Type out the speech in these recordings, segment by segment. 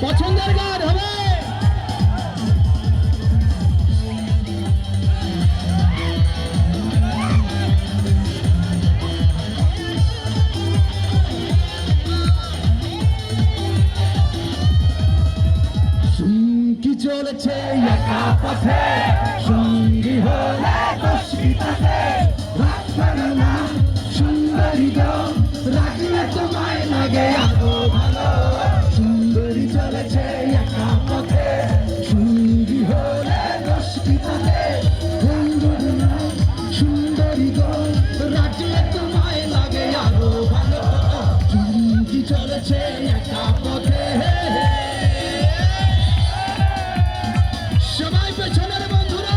পছন্দের গান হবে। কি চলেছে একা পথে, সঙ্গী হলে দোষিতাতে রাখবে না সুন্দরী গো, রাখলে তোমায় লাগে আরো ভালো। সুন্দরী চলেছে একা পথে, সঙ্গী হলে দোষিতাতে রাখবে না সুন্দরী গো, রাখলে তোমায় লাগে আরো ভালো। কি চলেছে একা পথে, সবাই পেছনের বন্ধুরা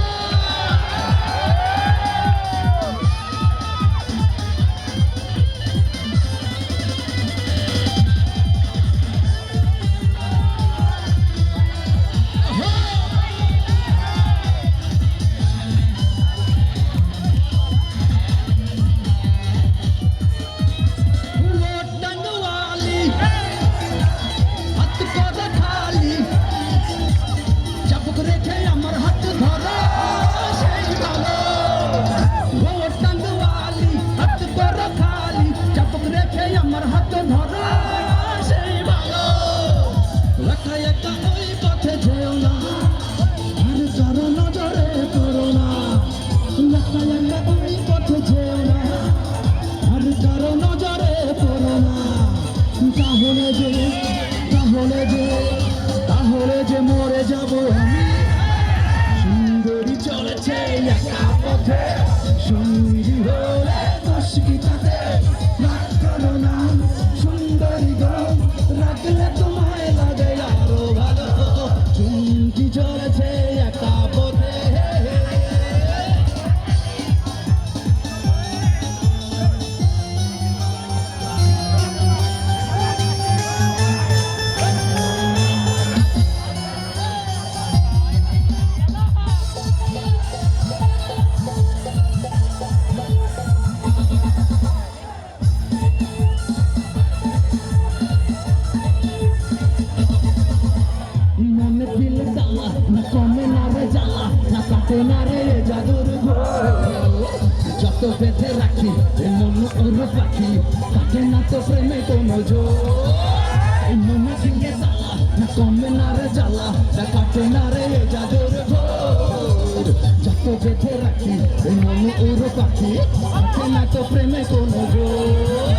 তাহলে যে মরে যাব আমি। সুন্দরী চলেছে একা পথে, সঙ্গী হলে দোষ কি তাতে, রাগ করো না সুন্দরী গো, রাখলে তোমায় লাগে আরো ভালো। চুমকি চলেছে একা পথে, যত বেঁধে রাখি মন উড়ো পাখি, কাটে না তো প্রেমে কোনো জোর। মনে ফিরে জ্বালা না কমে না রে জ্বালা, না কাটে না রে জাদুর ঘোর। যত বেঁধে রাখি মন উড়ো পাখি, কাটে না তো প্রেমে কোনো জোর।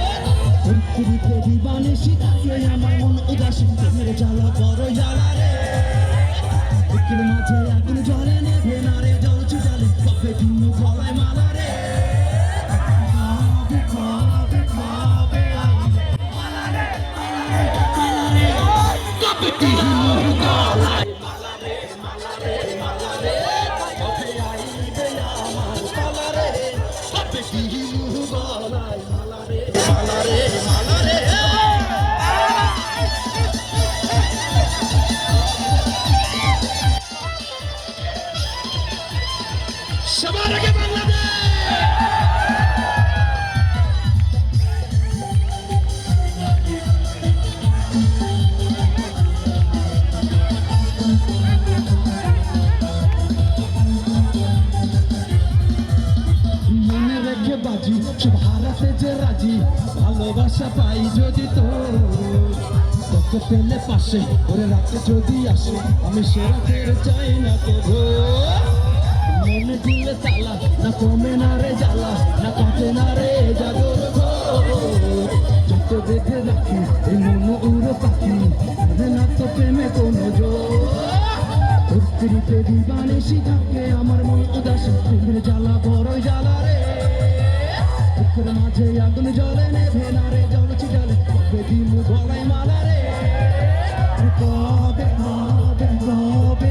পৃথিবীতে দিবানিশি থাকে আমার মন উদাসী, প্রেমের জ্বালা বড় জ্বালা রে। বুকের মাঝে আগুন জ্বলে নেভে না রে, জ্বলছে জ্বলে কবে দিন গলায় মালা রে। সবার আগে বাংলাদেশ। মনে রেখে বাজি সব হারাতে যে রাজি, ভালোবাসা পাই যদি তোকে পেলে পাশে ওরে রাতে যদি আসে, আমি সে রাতের চাই না তো মনে দিলে তালা না কমে না রে জ্বালা, না কাটে না রে জাদুর ঘোর। যত বেঁধে রাখি এই মন উড়ো পাখি, না তো প্রেমে কোনো জোর। প্রকৃতিতে দিবানিশি থাকে আমার মন উদাস, প্রেমের জ্বালা বড় জ্বালা রে। বুকের মাঝে আগুন জ্বলে নেভে না রে, জ্বলছে জ্বলে কবে দিন গলায় মালা রে। কবে কবে কবে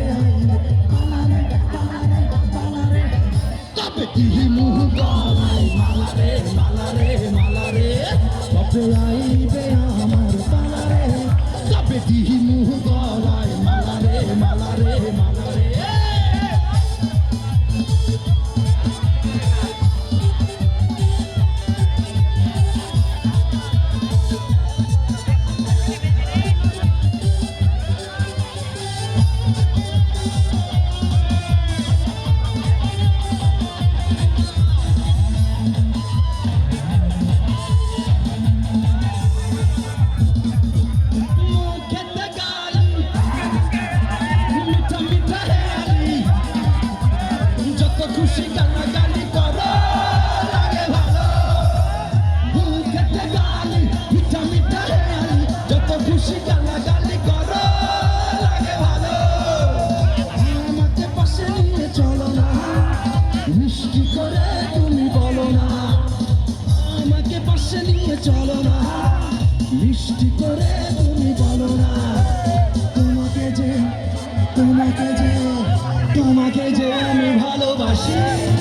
মুহ গলায় মালা রে, মালা রে, মালা রে। কবে আইবে আমার পালা রে, কবে দিহি মুহ গলায় মালা রে, মালা রে, মালা রে। বেশি